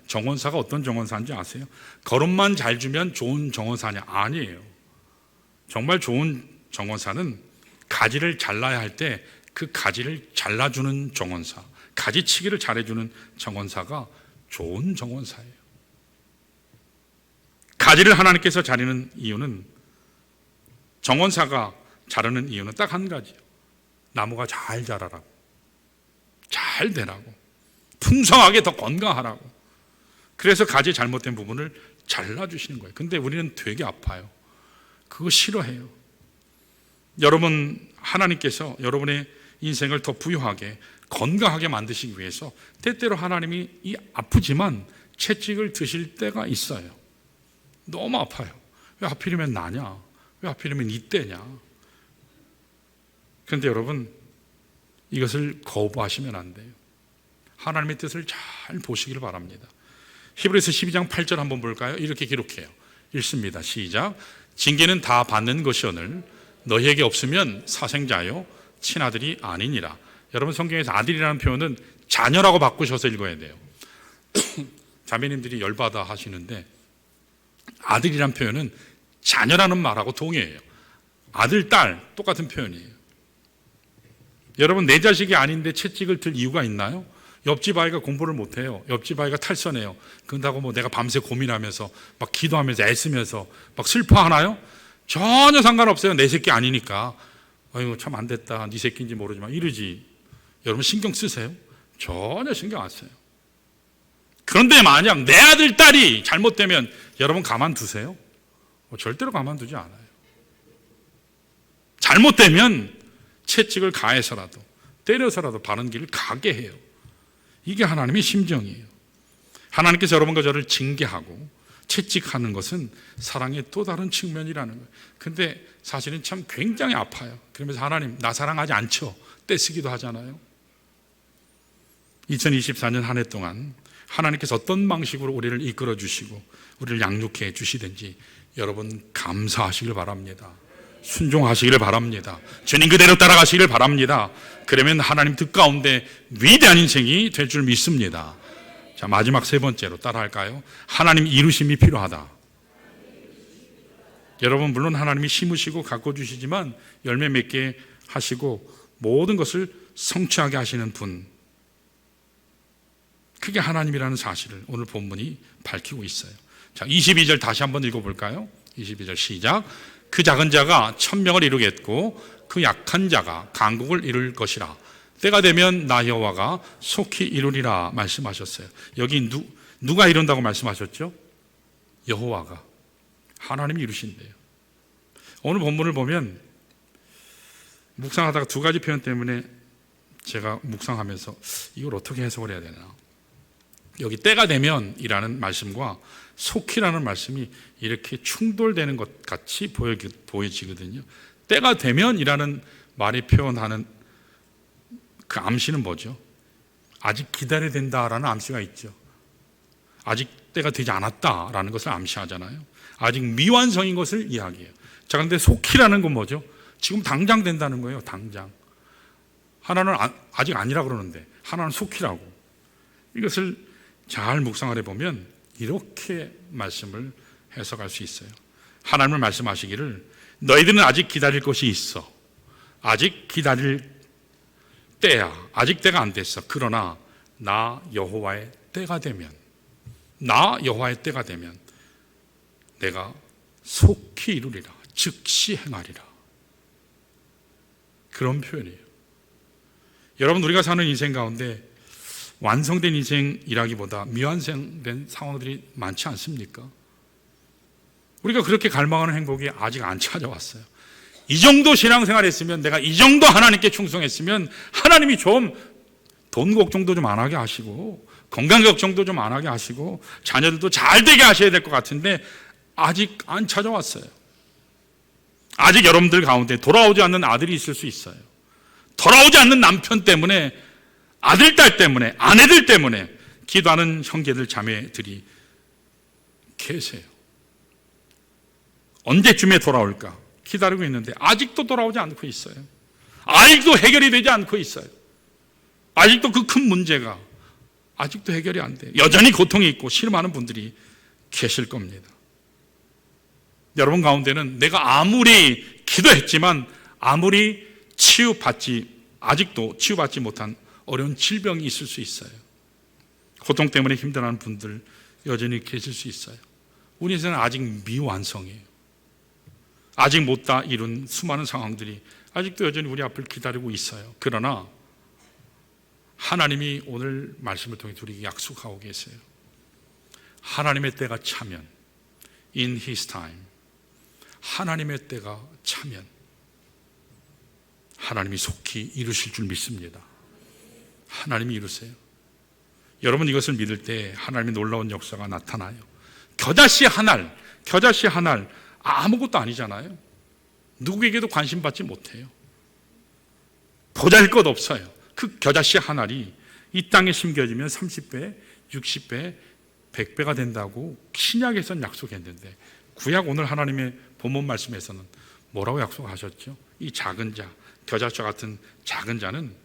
정원사가 어떤 정원사인지 아세요? 거름만 잘 주면 좋은 정원사냐? 아니에요. 정말 좋은 정원사는 가지를 잘라야 할 때 그 가지를 잘라주는 정원사, 가지치기를 잘해주는 정원사가 좋은 정원사예요. 가지를 하나님께서 자르는 이유는, 정원사가 자르는 이유는 딱 한 가지예요. 나무가 잘 자라라고, 잘 되라고, 풍성하게 더 건강하라고. 그래서 가지 잘못된 부분을 잘라주시는 거예요. 근데 우리는 되게 아파요. 그거 싫어해요. 여러분, 하나님께서 여러분의 인생을 더 부유하게 건강하게 만드시기 위해서 때때로 하나님이 이 아프지만 채찍을 드실 때가 있어요. 너무 아파요. 왜 하필이면 나냐? 왜 하필이면 이때냐? 그런데 여러분, 이것을 거부하시면 안 돼요. 하나님의 뜻을 잘 보시기를 바랍니다. 히브리서 12장 8절 한번 볼까요? 이렇게 기록해요. 읽습니다. 시작. 징계는 다 받는 것이오늘 너희에게 없으면 사생자요 친아들이 아니니라. 여러분 성경에서 아들이라는 표현은 자녀라고 바꾸셔서 읽어야 돼요. 자매님들이 열받아 하시는데 아들이라는 표현은 자녀라는 말하고 동의해요. 아들, 딸 똑같은 표현이에요. 여러분 내 자식이 아닌데 채찍을 들 이유가 있나요? 옆집 아이가 공부를 못해요. 옆집 아이가 탈선해요. 그런다고 뭐 내가 밤새 고민하면서 막 기도하면서 애쓰면서 막 슬퍼하나요? 전혀 상관없어요. 내 새끼 아니니까. 아이고 참 안 됐다. 네 새끼인지 모르지만 이러지. 여러분 신경 쓰세요? 전혀 신경 안 써요. 그런데 만약 내 아들, 딸이 잘못되면 여러분 가만두세요? 절대로 가만두지 않아요. 잘못되면 채찍을 가해서라도 때려서라도 바른 길을 가게 해요. 이게 하나님의 심정이에요. 하나님께서 여러분과 저를 징계하고 채찍하는 것은 사랑의 또 다른 측면이라는 거예요. 근데 사실은 참 굉장히 아파요. 그러면서 하나님 나 사랑하지 않죠? 떼쓰기도 하잖아요. 2024년 한 해 동안 하나님께서 어떤 방식으로 우리를 이끌어 주시고 우리를 양육해 주시든지 여러분 감사하시길 바랍니다. 순종하시기를 바랍니다. 주님 그대로 따라가시기를 바랍니다. 그러면 하나님 뜻 가운데 위대한 인생이 될 줄 믿습니다. 자, 마지막 세 번째로 따라할까요? 하나님 이루심이 필요하다. 여러분 물론 하나님이 심으시고 가꿔주시지만 열매 맺게 하시고 모든 것을 성취하게 하시는 분, 그게 하나님이라는 사실을 오늘 본문이 밝히고 있어요. 자, 22절 다시 한번 읽어볼까요? 22절 시작. 그 작은 자가 1000명을 이루겠고 그 약한 자가 강국을 이룰 것이라. 때가 되면 나 여호와가 속히 이루리라 말씀하셨어요. 여기 누가 이룬다고 말씀하셨죠? 여호와가, 하나님이 이루신대요. 오늘 본문을 보면 묵상하다가 두 가지 표현 때문에 제가 묵상하면서 이걸 어떻게 해석을 해야 되나. 여기 때가 되면이라는 말씀과 속히라는 말씀이 이렇게 충돌되는 것 같이 보여지거든요. 때가 되면이라는 말이 표현하는 그 암시는 뭐죠? 아직 기다려야 된다라는 암시가 있죠. 아직 때가 되지 않았다라는 것을 암시하잖아요. 아직 미완성인 것을 이야기해요. 자, 그런데 속히라는 건 뭐죠? 지금 당장 된다는 거예요. 당장. 하나는 아직 아니라 그러는데 하나는 속히라고. 이것을 잘 묵상을 해보면 이렇게 말씀을 해석할 수 있어요. 하나님을 말씀하시기를 너희들은 아직 기다릴 것이 있어. 아직 기다릴 때야. 아직 때가 안 됐어. 그러나 나 여호와의 때가 되면, 나 여호와의 때가 되면 내가 속히 이루리라. 즉시 행하리라. 그런 표현이에요. 여러분 우리가 사는 인생 가운데 완성된 인생이라기보다 미완성된 상황들이 많지 않습니까? 우리가 그렇게 갈망하는 행복이 아직 안 찾아왔어요. 이 정도 신앙생활 했으면, 내가 이 정도 하나님께 충성했으면 하나님이 좀 돈 걱정도 좀 안 하게 하시고 건강 걱정도 좀 안 하게 하시고 자녀들도 잘 되게 하셔야 될 것 같은데 아직 안 찾아왔어요. 아직 여러분들 가운데 돌아오지 않는 아들이 있을 수 있어요. 돌아오지 않는 남편 때문에, 아들, 딸 때문에, 아내들 때문에 기도하는 형제들, 자매들이 계세요. 언제쯤에 돌아올까 기다리고 있는데 아직도 돌아오지 않고 있어요. 아직도 해결이 되지 않고 있어요. 아직도 그 큰 문제가 아직도 해결이 안 돼요. 여전히 고통이 있고 실험하는 분들이 계실 겁니다. 여러분 가운데는 내가 아무리 기도했지만 아무리 아직도 치유받지 못한 어려운 질병이 있을 수 있어요. 고통 때문에 힘들어하는 분들 여전히 계실 수 있어요. 우리 인생은 아직 미완성이에요. 아직 못 다 이룬 수많은 상황들이 아직도 여전히 우리 앞을 기다리고 있어요. 그러나 하나님이 오늘 말씀을 통해 우리에게 약속하고 계세요. 하나님의 때가 차면, in His time, 하나님의 때가 차면 하나님이 속히 이루실 줄 믿습니다. 하나님이 이루세요. 여러분 이것을 믿을 때 하나님의 놀라운 역사가 나타나요. 겨자씨 한 알 아무것도 아니잖아요. 누구에게도 관심 받지 못해요. 보잘것 없어요. 그 겨자씨 한 알이 이 땅에 심겨지면 30배, 60배, 100배가 된다고 신약에서는 약속했는데 구약 오늘 하나님의 본문 말씀에서는 뭐라고 약속하셨죠? 이 작은 자, 겨자씨와 같은 작은 자는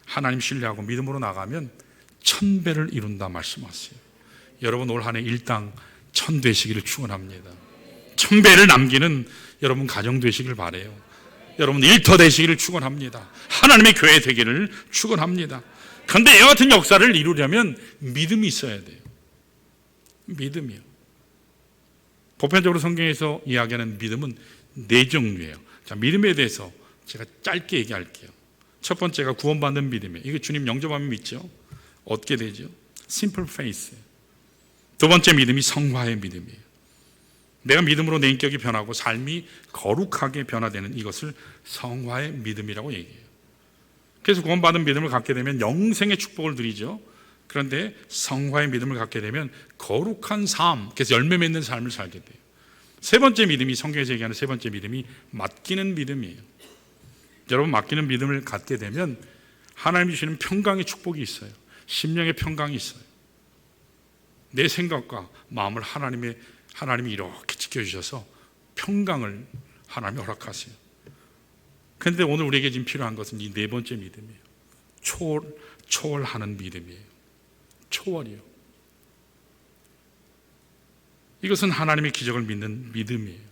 하나님 신뢰하고 믿음으로 나가면 1000배를 이룬다 말씀하세요. 여러분 올 한 해 일당 1000 되시기를 축원합니다. 1000배를 남기는 여러분 가정 되시길 바라요. 여러분 일터 되시기를 축원합니다. 하나님의 교회 되기를 축원합니다. 그런데 이와 같은 역사를 이루려면 믿음이 있어야 돼요. 믿음이요. 보편적으로 성경에서 이야기하는 믿음은 4종류예요. 자, 믿음에 대해서 제가 짧게 얘기할게요. 첫 번째가 구원받는 믿음이에요. 이거 주님 영접하면 믿죠. 얻게 되죠. Simple faith. 두 번째 믿음이 성화의 믿음이에요. 내가 믿음으로 내 인격이 변하고 삶이 거룩하게 변화되는 이것을 성화의 믿음이라고 얘기해요. 그래서 구원받은 믿음을 갖게 되면 영생의 축복을 누리죠. 그런데 성화의 믿음을 갖게 되면 거룩한 삶, 그래서 열매 맺는 삶을 살게 돼요. 세 번째 믿음이, 성경에서 얘기하는 세 번째 믿음이 맡기는 믿음이에요. 여러분 맡기는 믿음을 갖게 되면 하나님이 주시는 평강의 축복이 있어요. 심령의 평강이 있어요. 내 생각과 마음을 하나님이 이렇게 지켜주셔서 평강을 하나님이 허락하세요. 그런데 오늘 우리에게 지금 필요한 것은 이 네 번째 믿음이에요. 초월하는 믿음이에요. 초월이요. 이것은 하나님의 기적을 믿는 믿음이에요.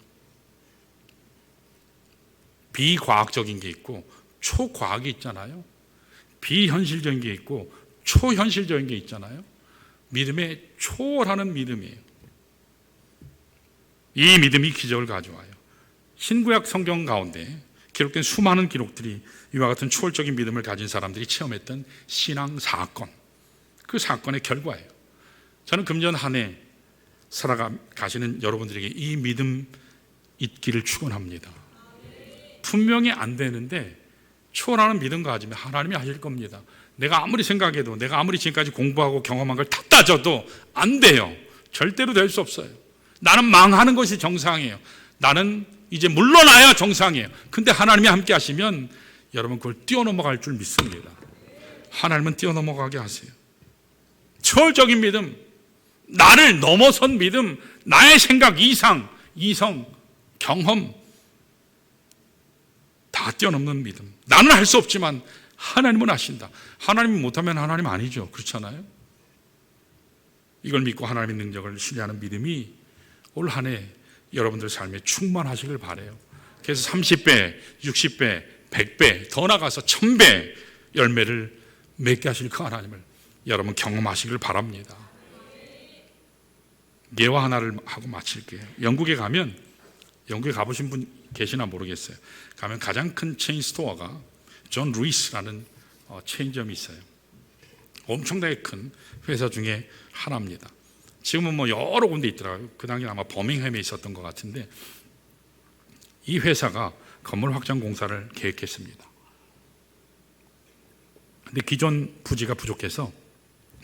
비과학적인 게 있고 초과학이 있잖아요. 비현실적인 게 있고 초현실적인 게 있잖아요. 믿음에 초월하는 믿음이에요. 이 믿음이 기적을 가져와요. 신구약 성경 가운데 기록된 수많은 기록들이 이와 같은 초월적인 믿음을 가진 사람들이 체험했던 신앙 사건, 그 사건의 결과예요. 저는 금년 한 해 살아가시는 여러분들에게 이 믿음 있기를 축원합니다. 분명히 안 되는데 초월하는 믿음 가지면 하나님이 하실 겁니다. 내가 아무리 생각해도, 내가 아무리 지금까지 공부하고 경험한 걸 다 따져도 안 돼요. 절대로 될 수 없어요. 나는 망하는 것이 정상이에요. 나는 이제 물러나야 정상이에요. 근데 하나님이 함께 하시면 여러분 그걸 뛰어넘어갈 줄 믿습니다. 하나님은 뛰어넘어가게 하세요. 초월적인 믿음, 나를 넘어선 믿음, 나의 생각 이상, 이성, 경험 다 뛰어넘는 믿음. 나는 할 수 없지만 하나님은 하신다. 하나님이 못하면 하나님 아니죠. 그렇잖아요. 이걸 믿고 하나님의 능력을 신뢰하는 믿음이 올 한 해 여러분들 삶에 충만하시길 바라요. 그래서 30배, 60배, 100배, 더 나가서 1000배 열매를 맺게 하실 그 하나님을 여러분 경험하시길 바랍니다. 예화 하나를 하고 마칠게요. 영국에 가보신 분 계시나 모르겠어요. 가면 가장 큰 체인 스토어가 존 루이스라는 체인점이 있어요. 엄청나게 큰 회사 중에 하나입니다. 지금은 뭐 여러 군데 있더라고요. 그 당시 아마 버밍햄에 있었던 것 같은데, 이 회사가 건물 확장 공사를 계획했습니다. 근데 기존 부지가 부족해서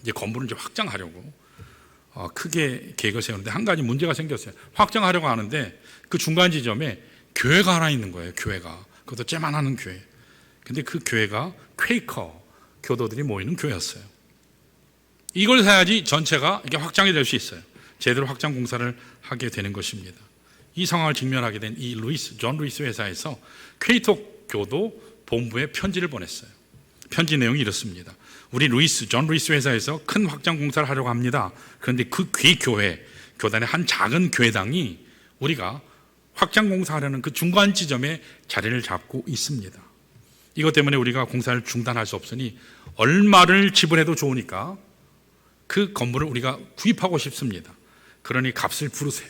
이제 건물을 이제 확장하려고 크게 계획을 세우는데 한 가지 문제가 생겼어요. 확장하려고 하는데 그 중간 지점에 교회가 하나 있는 거예요. 교회가. 그것도 쬐만한 교회. 근데 그 교회가 퀘이커 교도들이 모이는 교회였어요. 이걸 사야지 전체가 이게 확장이 될 수 있어요. 제대로 확장 공사를 하게 되는 것입니다. 이 상황을 직면하게 된 이 존 루이스 회사에서 퀘이커 교도 본부에 편지를 보냈어요. 편지 내용이 이렇습니다. 우리 존 루이스 회사에서 큰 확장 공사를 하려고 합니다. 그런데 그 교회, 교단의 한 작은 교회당이 우리가 확장 공사하려는 그 중간 지점에 자리를 잡고 있습니다. 이것 때문에 우리가 공사를 중단할 수 없으니 얼마를 지불해도 좋으니까 그 건물을 우리가 구입하고 싶습니다. 그러니 값을 부르세요.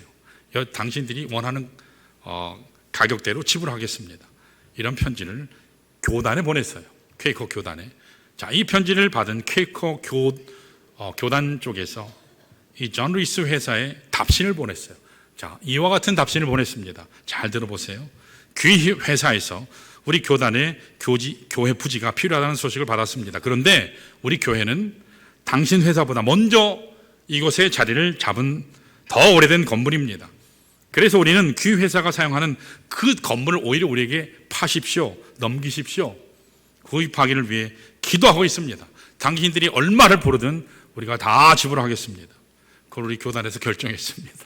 당신들이 원하는 가격대로 지불하겠습니다. 이런 편지를 교단에 보냈어요. 퀘이커 교단에. 자, 이 편지를 받은 퀘이커 교단 쪽에서 이 존 루이스 회사에 답신을 보냈어요. 자, 이와 같은 답신을 보냈습니다. 잘 들어보세요. 귀 회사에서 우리 교단의 교회 부지가 필요하다는 소식을 받았습니다. 그런데 우리 교회는 당신 회사보다 먼저 이곳에 자리를 잡은 더 오래된 건물입니다. 그래서 우리는 귀 회사가 사용하는 그 건물을 오히려 우리에게 파십시오, 넘기십시오. 구입하기를 위해 기도하고 있습니다. 당신들이 얼마를 부르든 우리가 다 지불하겠습니다. 그걸 우리 교단에서 결정했습니다.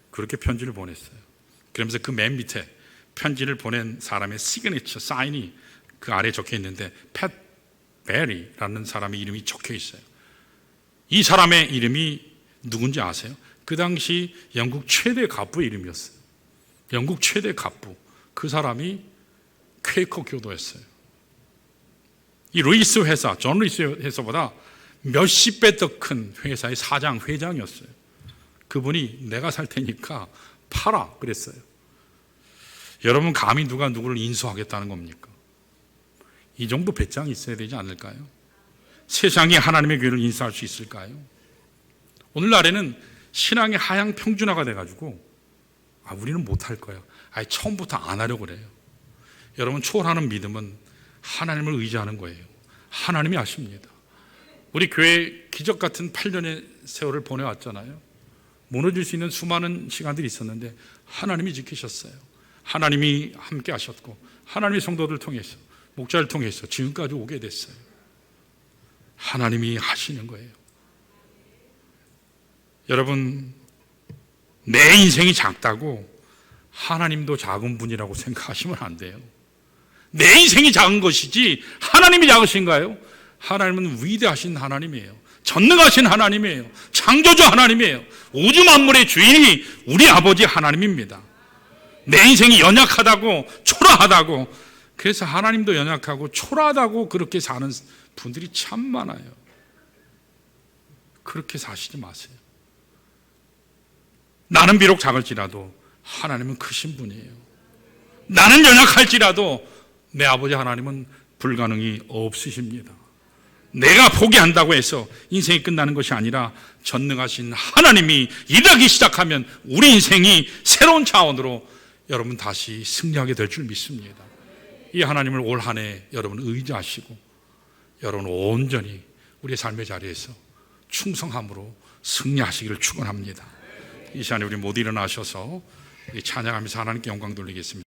그렇게 편지를 보냈어요. 그러면서 그 맨 밑에 편지를 보낸 사람의 시그니처 사인이 그 아래에 적혀 있는데 팻 베리라는 사람의 이름이 적혀 있어요. 이 사람의 이름이 누군지 아세요? 그 당시 영국 최대 갑부의 이름이었어요. 영국 최대 갑부. 그 사람이 퀘이커 교도였어요. 이 루이스 회사, 존 루이스 회사보다 몇십 배 더 큰 회사의 회장이었어요. 그분이 내가 살 테니까 팔아 그랬어요. 여러분, 감히 누가 누구를 인수하겠다는 겁니까? 이 정도 배짱이 있어야 되지 않을까요? 세상이 하나님의 교회를 인수할 수 있을까요? 오늘날에는 신앙의 하향 평준화가 돼가지고 우리는 못할 거예요. 처음부터 안 하려고 그래요. 여러분, 초월하는 믿음은 하나님을 의지하는 거예요. 하나님이 아십니다. 우리 교회 기적 같은 8년의 세월을 보내왔잖아요. 무너질 수 있는 수많은 시간들이 있었는데 하나님이 지키셨어요. 하나님이 함께 하셨고 하나님의 성도들을 통해서, 목자를 통해서 지금까지 오게 됐어요. 하나님이 하시는 거예요. 여러분, 내 인생이 작다고 하나님도 작은 분이라고 생각하시면 안 돼요. 내 인생이 작은 것이지 하나님이 작으신가요? 하나님은 위대하신 하나님이에요. 전능하신 하나님이에요. 창조주 하나님이에요. 우주 만물의 주인이 우리 아버지 하나님입니다. 내 인생이 연약하다고, 초라하다고, 그래서 하나님도 연약하고 초라하다고 그렇게 사는 분들이 참 많아요. 그렇게 사시지 마세요. 나는 비록 작을지라도 하나님은 크신 분이에요. 나는 연약할지라도 내 아버지 하나님은 불가능이 없으십니다. 내가 포기한다고 해서 인생이 끝나는 것이 아니라 전능하신 하나님이 일하기 시작하면 우리 인생이 새로운 차원으로 여러분 다시 승리하게 될 줄 믿습니다. 이 하나님을 올 한 해 여러분 의지하시고 여러분 온전히 우리의 삶의 자리에서 충성함으로 승리하시기를 축원합니다. 이 시간에 우리 모두 일어나셔서 찬양하면서 하나님께 영광 돌리겠습니다.